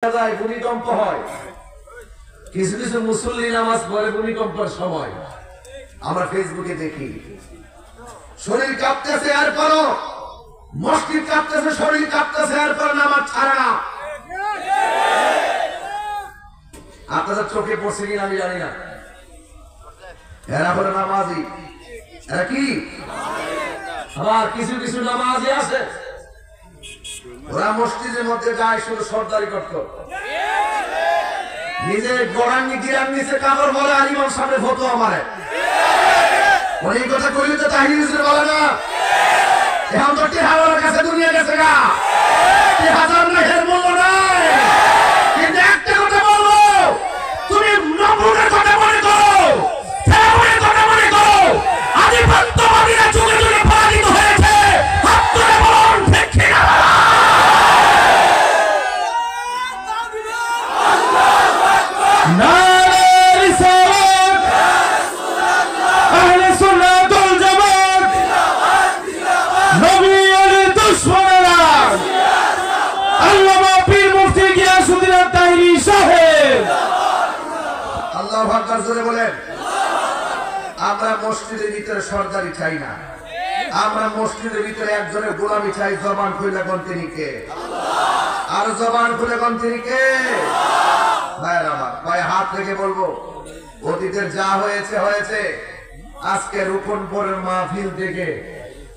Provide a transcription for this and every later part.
ভূমিকম্প হয়, কিছু কিছু মুসল্লি নামাজ পড়ে ভূমিকম্পের সময় আমরা ফেসবুকে দেখি শরীর কাঁপতেছে, এরপরও মসজিদ কাঁপতেছে, শরীর কাঁপতেছে, এরপর নামাজ ছাড়ে না। আপনাদের চোখে পড়ছে কিনা আমি জানি না। এরা হলো নামাজি, এরা কি আবার কিছু কিছু নামাজি আছে ওরা মসজিদের মধ্যে যায় শুধু সর্দারি করত, নিজে গোড়াঙ্গি গিরান নিচে কাপড় বলে আর ইমাম সামনে ফতোয়া মারে। ওই কথা কইলে তো তাহির হুজুর বলে না এখন তো টিহাওয়ার কাছে দুনিয়া গেছে গা, 1000 লাখের মূল্য নাই। কিন্তু একটা কথা বলবো, তুমি নবুনের কথা মনে করো, ফেরাউনের কথা মনে করো, আদিপত্যবাদীরা যুগে যুগে পরাজিত হয়েছে। হাত তুলে বলুন ঠিক কিনা? আমরা মসজিদের ভিতরে সরকারি চাই না, আমরা মসজিদের ভিতরে একজনের গোলামি চাই। জবান খুলে কোন তিনি কে? আর জবান খুলে কোন তিনি কে? ভাইয়ের আমার পায়ে হাত রেখে বলবো, অতীতের যা হয়েছে হয়েছে। আজকে রুকনপুরের মাহফিল থেকে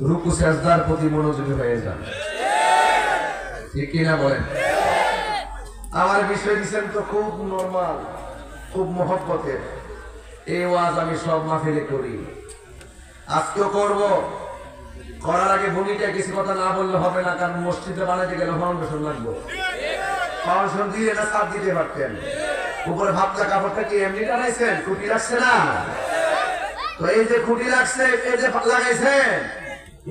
রুকু সেজদার প্রতি মনোযোগী হয়ে যান, ঠিক কিনা বলেন? আমার বিষয় দিচ্ছেন তো খুব নরমাল, খুব মহব্বতের। এই ওয়াজ আমি সব মাহফিলে করি, আজকেও করব। করার আগে ভূমিকা কিছু কথা না বললে হবে না, কারণ মসজিদে বানাতে গেলে ফাউন্ডেশন লাগবে। ফাউন্ডেশন দিয়ে এটা সাপ দিতে পারতেন। উপরে ভাবটা কাপড়টা কি এমনি টানাইছেন? খুঁটি লাগছে না তো, এই যে খুঁটি লাগছে, এই যে লাগাইছেন,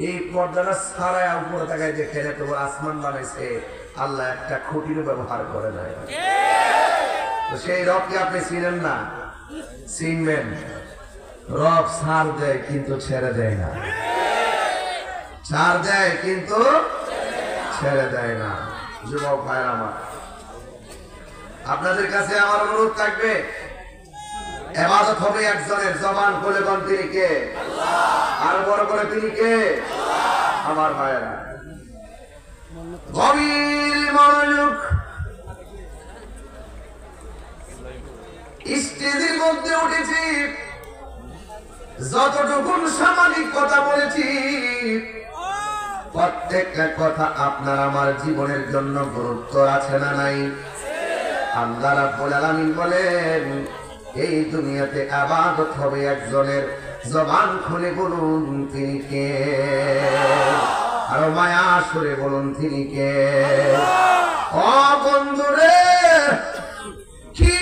এই পর্দাটা ছাড়াই উপরে তাকাই দেখে তো আসমান বানাইছে আল্লাহ, একটা খুঁটিরও ব্যবহার করে নাই। তো সেই রবকে আপনি চিনেন না, চিনবেন। রব ছাড় দেয় কিন্তু ছেড়ে দেয় না, ছাড় দেয় কিন্তু ছেড়ে দেয় না। যুবক ভাইয়ের আমার, আপনাদের কাছে আমার অনুরোধ থাকবে, ইবাদত হবে একজনের। জবান খুলে কোন তিনি কে? আর বড় করে তিনি কে? আমার ভাইয়েরা গভীর মনোযোগ, স্টেজের মধ্যে উঠেছি, যতটুকু সামাজিক কথা বলেছি প্রত্যেকটা কথা আপনার আমার জীবনের জন্য গুরুত্ব আছে না নাই? আল্লাহ রাব্বুল আলামিন বলেন, এই দুনিয়াতে ইবাদত হবে একজনের। জবান খুলে বলুন তিনি কে? আর মায়া সুরে বলুন তিনি কে? ও বন্ধুরে, কি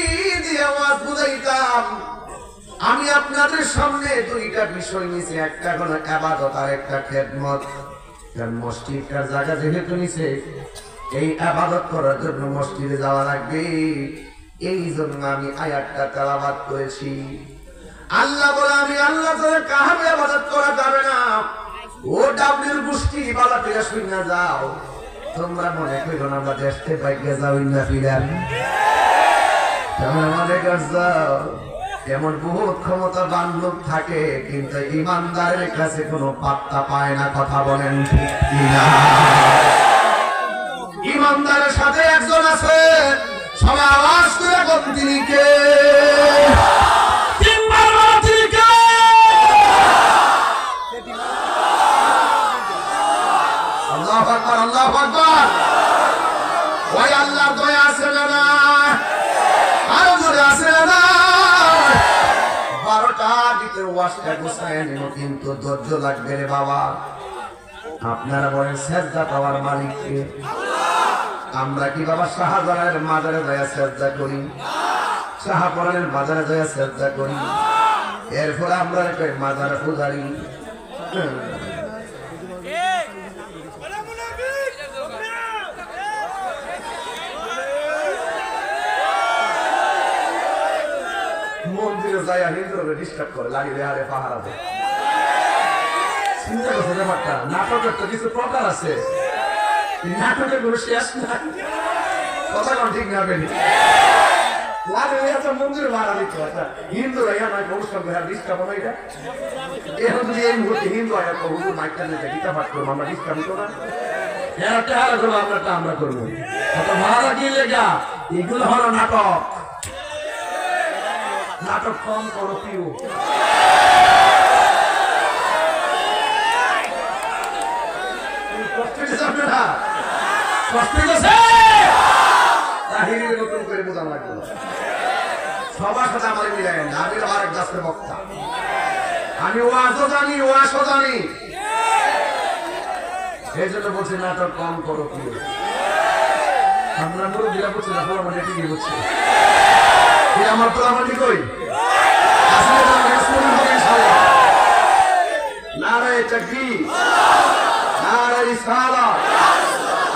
দিয়ে আওয়াজ বুঝাইতাম? আমি আপনাদের সামনে দুইটা বিষয় নিয়েছি, একটা হলো ইবাদত আর একটা খেদমত। কারণ মসজিদটার জায়গা যেহেতু নিছে, এই ইবাদত করার জন্য মসজিদে যাওয়া লাগবে। এই জন্য আমি আয়াতটা তেলাওয়াত করেছি। আল্লাহ বলে, আমি আল্লাহ ছাড়া কাউকে ইবাদত করা যাবে না। ও ডাবলির গোষ্ঠী বালা ফিরা শুই না যাও, তোমরা মনে করো না আমরা দেশে বাইকে যাও না ফিরান, তোমরা মনে করছো এমন বহুত ক্ষমতাবান লোক থাকে, কিন্তু ইমানদারের কাছে কোনো পাত্তা পায় না। কথা বলেন ঠিক কিনা? ইমানদারের সাথে একজন আছে, সবাই আওয়াজ করে কোন তিনি কে? আল্লাহু আকবার, আল্লাহু আকবার। ওই আল্লাহর দয়া আছে না? আরো জোরে আছে না? 12টা দিতে ওয়াজটা গোছায় নিল, কিন্তু ধৈর্য লাগবে রে বাবা। আপনারা বলেন সেজদা পাওয়ার মালিক কে? আমরা কি বাবা শাহজালালের মাজারে যায় সেজদা করি? শাহপরানের মাজারে যায় সেজদা করি? এরপর আমরা মাজারে পূজারি। মন্দিরে যায় হিন্দুরা ডিস্টার্ব করে, লাগিয়ে হারে পাহারা দেয়। চিন্তা করছে ব্যাপারটা। নাটকের তো কিছু প্রকার আছে, নাটকের কোনো শেষ নাই। কথা কোন ঠিক না বেনি লাগে এটা মন্দির মারা দিতে কথা হিন্দু রাইয়া না অনুষ্ঠান করে ডিস্টার্ব না এটা এখন যদি এই মুহূর্তে হিন্দু আয়া তো হুজুর মাইকটা নিয়ে গীতা পাঠ করবো আমরা ডিস্টার্ব করব না এরা টাকা করবো আমরা করবো কত ভাড়া কি লেগা এগুলো হলো নাটক নাটক কম করো পিউ কষ্ট হচ্ছে আপনারা কষ্ট হচ্ছে তাহিরের নতুন করে বোঝা লাগবে সবার সাথে আমার মিলাই না আমি আরেক দাসের বক্তা আমি ওয়াজও জানি এই জন্য বলছি নাটক কম করো কি আমরা পুরো দিলা বলছি না পুরো মানে ঠিকই বলছি আমার পুরো মানে কই নারায়ে তাকবীর নারায়ে রিসালাত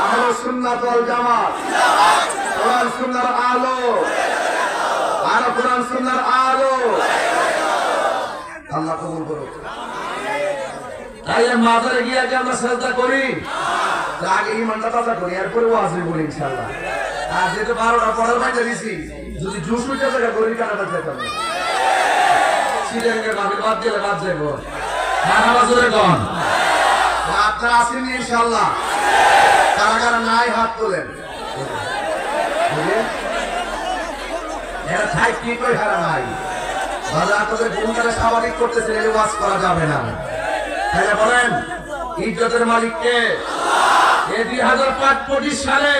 আহলে সুন্নাত ওয়াল জামাত কোরআন সুন্নাহর আলো আর কোরআন সুন্নাহর আলো আল্লাহ কবুল করুক তাই মাজারে গিয়ে আগে আমরা সাজদা করি আগে ইমানটা তাজা করি এরপরে ওয়াজ বলি ইনশাআল্লাহ আর যেটা 12টা পড়ার বাইরে দিছি যদি জুস উঠে জায়গা করি কাটাটা যেতাম না সিরিয়ালকে ভাবে বাদ দিলে বাদ যাবো মারামার জোরে কোন আপনারা আসেন ইনশাআল্লাহ কারা কারা নাই হাত তোলেন এরা থাই কি কই হারা নাই বাজার আপনাদের ভূমিকাটা স্বাভাবিক করতেছে এই ওয়াজ করা যাবে না তাই বলেন ইজ্জতের মালিককে এই 2025 সালে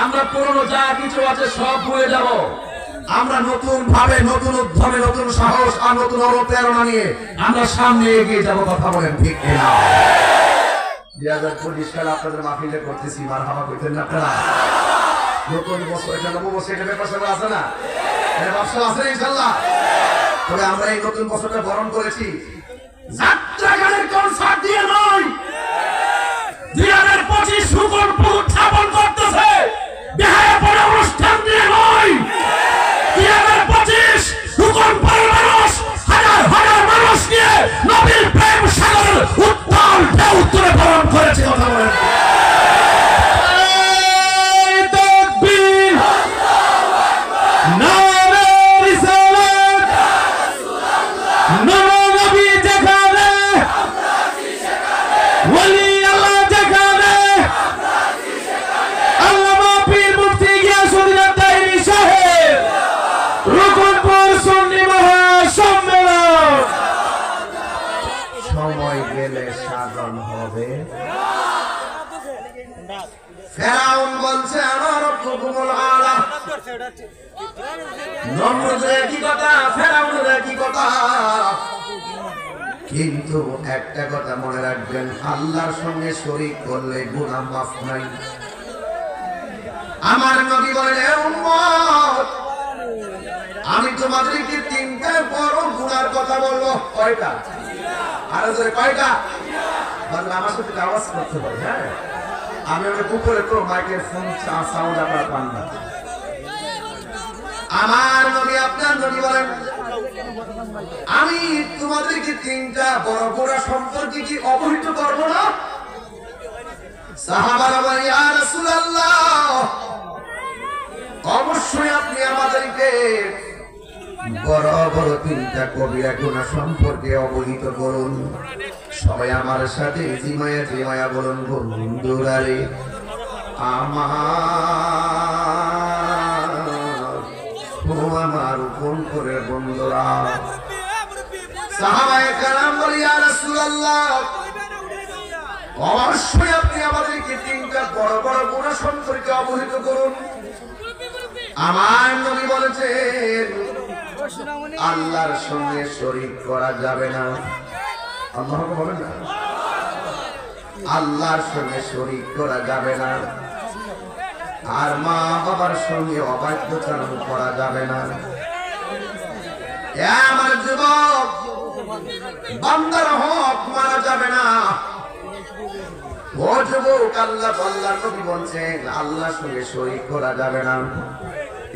আমরা পুরনো যা কিছু আছে সব ভুলে যাব আমরা নতুন ভাবে নতুন উদ্যমে নতুন সাহস আর নতুন অনুপ্রেরণা নিয়ে আমরা সামনে এগিয়ে যাব কথা বলেন ঠিক কিনা 2025 সালে আপনাদের মাহফিলে করতেছি মারহাবা কইতেন না আপনারা নতুন বছর এটা নব বছর এটা ব্যাপার সব আছে না এটা ব্যবসা আছে ইনশাআল্লাহ তবে আমরা এই নতুন বছরটা বরণ করেছি যাত্রা গানের কনসার্ট দিয়ে নয় 2025 সুকল্প উত্থাপন করতেছে বিহারে বড় অনুষ্ঠান দিয়ে নয় 2025 সুকল্প মানুষ হাজার হাজার মানুষ নিয়ে নবীর প্রেম সাগরের উত্তাল ঢেউ তুলে বরণ করেছে কথা বলেন ফেরাউন বলছে আমার রব্বুকুমুল আলা নমরুদের কি কথা ফেরাউনের কি কথা কিন্তু একটা কথা মনে রাখবেন আল্লাহর সঙ্গে শরীক করলে গুনাহ মাফ নাই আমার নবী বলেন হে উম্মত আমি তোমাদেরকে তিনটা বড় গুনার কথা বলবো কয়টা আর জোরে কয়টা বাংলা আমার সাথে আওয়াজ করতে পারি হ্যাঁ আমি ওই উপরে তো মাইকের ফোন সাউন্ড আপনারা পান না আমার নবী আপনার নবী বলেন আমি তোমাদেরকে তিনটা বড় বড় সম্পর্কে কি অবহিত করব না সাহাবারা বলেন ইয়া রাসূলুল্লাহ অবশ্যই আপনি আমাদেরকে বড় বড় তিনটা কবিরা গুনাহ সম্পর্কে অবহিত করুন সবাই আমার সাথে জিমায়া বলুন বন্ধুরারে আমার কোন করে বন্ধুরা সাহাবায়ে কেরাম বলে ইয়া রাসূলুল্লাহ অবশ্যই আপনি আমাদেরকে তিনটা বড় বড় গুনাহ সম্পর্কে অবহিত করুন আমার নবী বলেছেন আল্লাহর সঙ্গে শরীক করা যাবে না আল্লাহকে বলেন না আল্লাহর সঙ্গে শরীক করা যাবে না আর মা বাবার সঙ্গে অবাধ্যচারণ করা যাবে না আমার যুবক বান্দার হক মারা যাবে না ও যুবক আল্লাহর নবী বলছেন আল্লাহর সঙ্গে শরীক করা যাবে না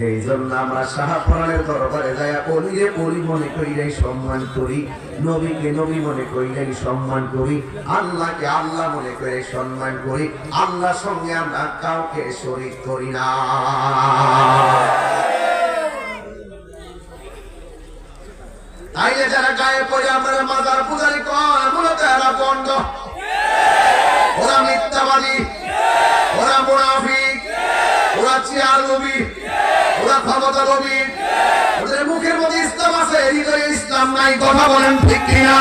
এই জন্য আমরা শাহপরানের দরবারে যাইয়া অলিরে অলি মনে করিলেই সম্মান করি, নবীকে নবী মনে করিলেই সম্মান করি, আল্লাহকে আল্লাহ মনে করে সম্মান করি। আল্লাহর সঙ্গে আমরা কাউকে শরীক করি না। তাইলে যারা গায়ে পড়ে আমরা মাজার পূজারি কর, মূলত এরা বন্ধ, ওরা মিথ্যাবাদী, ওরা মুনাফিক, ওরা চিয়ার নবী, ওরা ক্ষমতা নবী। ওদের মুখের মধ্যে ইসলাম আছে, হৃদয়ে ইসলাম নাই। কথা বলেন ঠিক কিনা?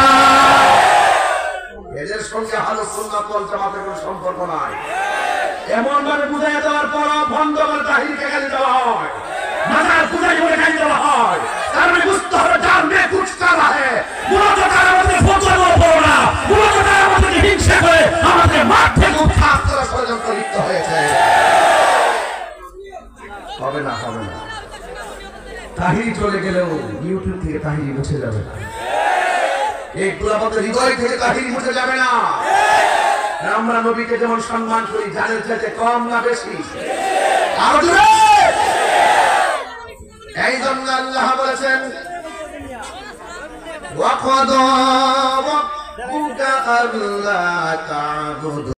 এদের সঙ্গে আহলে সুন্নাত ওয়াল জামাতের কোনো সম্পর্ক নাই। এমন ভাবে বুঝাইয়া দেওয়ার পর বন্ধ করে তাহিরকে গালি দেওয়া হয়, মাজার পূজারি বলে গালি দেওয়া হয়। তার মানে বুঝতে হবে যার মেয়ে কুচকা রাহে, মূলত তারা আমাদের ফতোয়া দেওয়া না, মূলত তারা আমাদেরকে হিংসা করে আমাদের মাঠ থেকে উৎখাত করার ষড়যন্ত্র লিপ্ত হয়েছে। হবে না, হবে না। তাহিরি চলে গেলেও ইউটিউব থেকে তাহিরি মুছে যাবে না, এইগুলো আমাদের হৃদয় থেকে তাহিরি মুছে যাবে না। আমরা নবীকে যেমন সম্মান করি, জানের চাইতে কম না বেশি? আরো জোরে। এই জন্য আল্লাহ বলেছেন ওয়াকাদা রাব্বুকা আল্লা তা'বুদু